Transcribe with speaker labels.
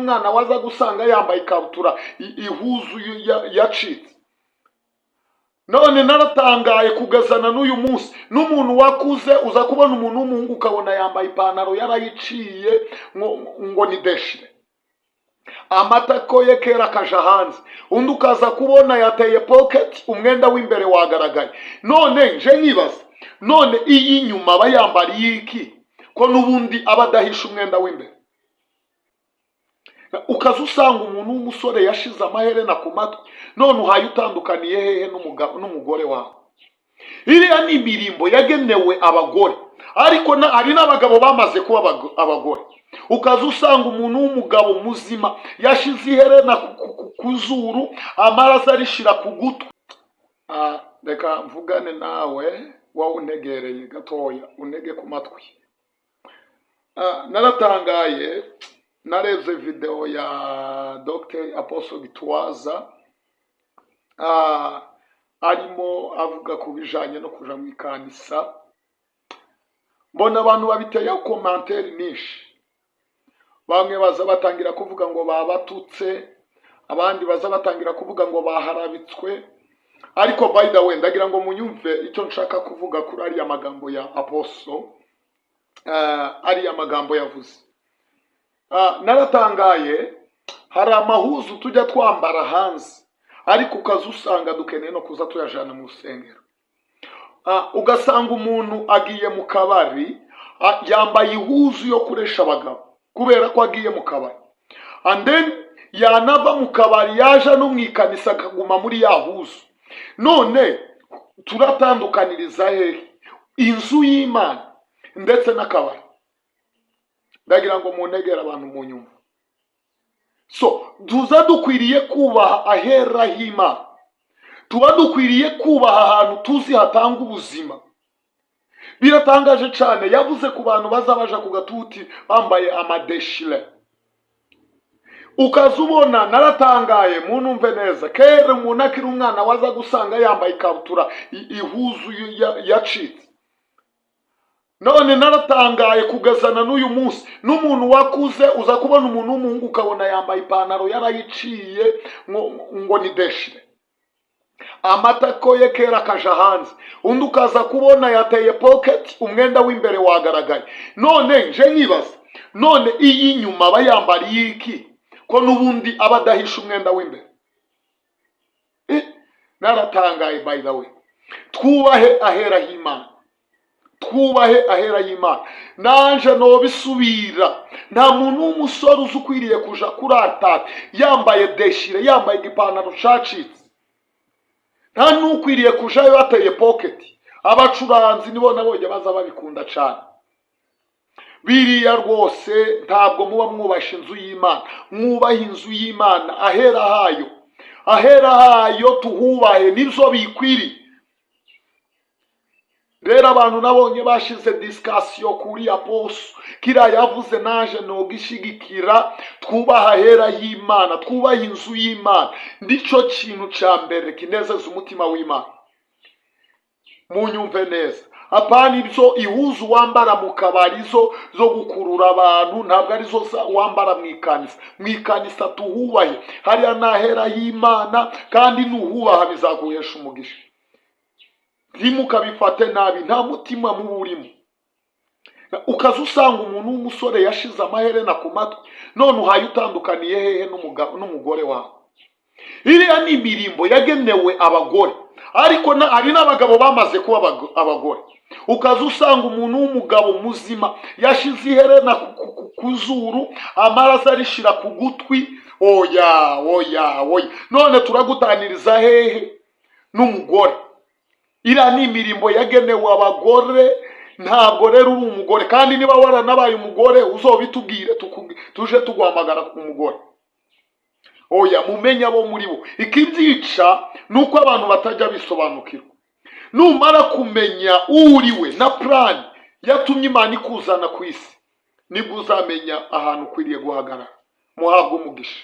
Speaker 1: umwana waza gusanga yambaye ikabutura ihuzu yacitse. None naratangaye kugazana n'uyu munsi n'umuntu wakuze uza kubona umuntu w'umuhungu ukabona yambaye ipantaro yarayiciye ngo ni deshire, amatako ye kera akaja hanze, undi ukaza kubona yateye pocket umwenda w'imbere wagaragaye. None nje nkibaza, none iyi nyuma bayambariye iki ko n'ubundi abadahisha umwenda w'imbere? Ukaza usanga umuntu w'umusore yashize amaherena ku matwi, none uhaye utandukaniye hehe n'umugore wawe? Iriya ni imirimbo yagenewe abagore, ariko hari n'abagabo bamaze kuba abagore. Ukaza usanga umuntu w'umugabo muzima yashize iherena ku zuru, amaraso arishira ku gutwi. Reka mvugane nawe wowe untegereye gatoya, unege ku matwi. Naratangaye nareze video ya Dr. Apostle Gitwaza arimo avuga ku bijanye no kuja mu ikanisa. Mbona abantu babiteye commentaire nyinshi, bamwe baza batangira kuvuga ngo babatutse, abandi baza batangira kuvuga ngo baharabitswe. Ariko by the way ndagira ngo munyumve icyo nshaka kuvuga kuri ari amagambo ya Apostle, ari amagambo yavuze. Naratangaye hari amahuzu tujya twambara hanze, ariko ukaza usanga dukeneye no kuza tuyajana mu rusengero. Ugasanga umuntu agiye mu kabari yambaye ihuzu yo kuresha abagabo kubera ko agiye mu kabari, and then yanava mu kabari yaje no mu ikanisa akaguma muri ya huzu. None turatandukaniriza hehe inzu y'Imana ndetse n'akabari? Ndagira ngo muntegera abantu mu nyumva. So tuza dukwiriye kubaha ahera h'Imana, tuba dukwiriye kubaha ahantu tuzi hatanga ubuzima. Biratangaje cyane yavuze ku bantu bazabaja ku gatuti bambaye amadeshile. Ukazubona naratangaye munumve neza, kera umuntu akiri umwana waza gusanga yambaye ikabutura ihuzu yacitse. None naratangaye kugazana n'uyu munsi n'umuntu wakuze uza kubona umuntu w'umuhungu ukabona yambaye ipantaro yarayiciye ngo ni deshire, amatako ye kera akaja hanze, undi ukaza kubona yateye pocket umwenda w'imbere wagaragaye. None nje nkibaza, none iyi nyuma bayambariye iki ko n'ubundi abadahisha umwenda w'imbere? Naratangaye by the way. Twubahe ahera h'Imana, twubahe ahera y'Imana. Nanje no bisubira, nta muntu w'umusore uzukwiriye kuja kurata yambaye deshire, yambaye igipantaro cacitse. Nta nukwiriye kuja yateye pocket. Abacuranzi nibo nabonye baza babikunda cyane. Biriya rwose ntabwo muba mwubasha inzu y'Imana, mwubaha inzu y'Imana ahera hayo, ahera hayo tuhubahe nizo bikwiri. Rero abantu nabonye bashize discussion kuri Apostle kira yavuze, naje no gishigikira. Twubaha ahera y'Imana, twubaha inzu y'Imana, ndico kintu cya mbere kinezeza umutima w'Imana. Munyumve neza, apana ibyo ihuzu wambara mu kabari zo gukurura abantu, ntabwo ari zo wambara mu ikanisa. Mu ikanisa tuhubahe, hariya nahera y'Imana, kandi nuhubaha bizaguhesha umugisha. Ntimukabifate nabi, nta mutima muburimo. Ukaza usanga umuntu w'umusore yashize amaherena ku matwi, none uhaye utandukaniye hehe n'umugore wawe? Iriya ni imirimbo yagenewe abagore, ariko hari n'abagabo bamaze kuba abagore. Ukaza usanga umuntu w'umugabo muzima yashize iherena ku zuru, amaraso arishira ku gutwi. Oya. None turagutaniriza hehe n'umugore? Iriya ni imirimbo yagenewe abagore, ntabwo rero uri umugore. Kandi niba waranabaye umugore uzobitubwire tuje tugwamagara ku mugore. Oya, mumenya abo muri bo. Ikibyica nuko abantu batajya bisobanukirwa. Numara kumenya uriwe na plan yatumye Imana ikuzana ku isi, nibwo uzamenya ahantu ukwiriye guhagarara. Muhabwe umugisha.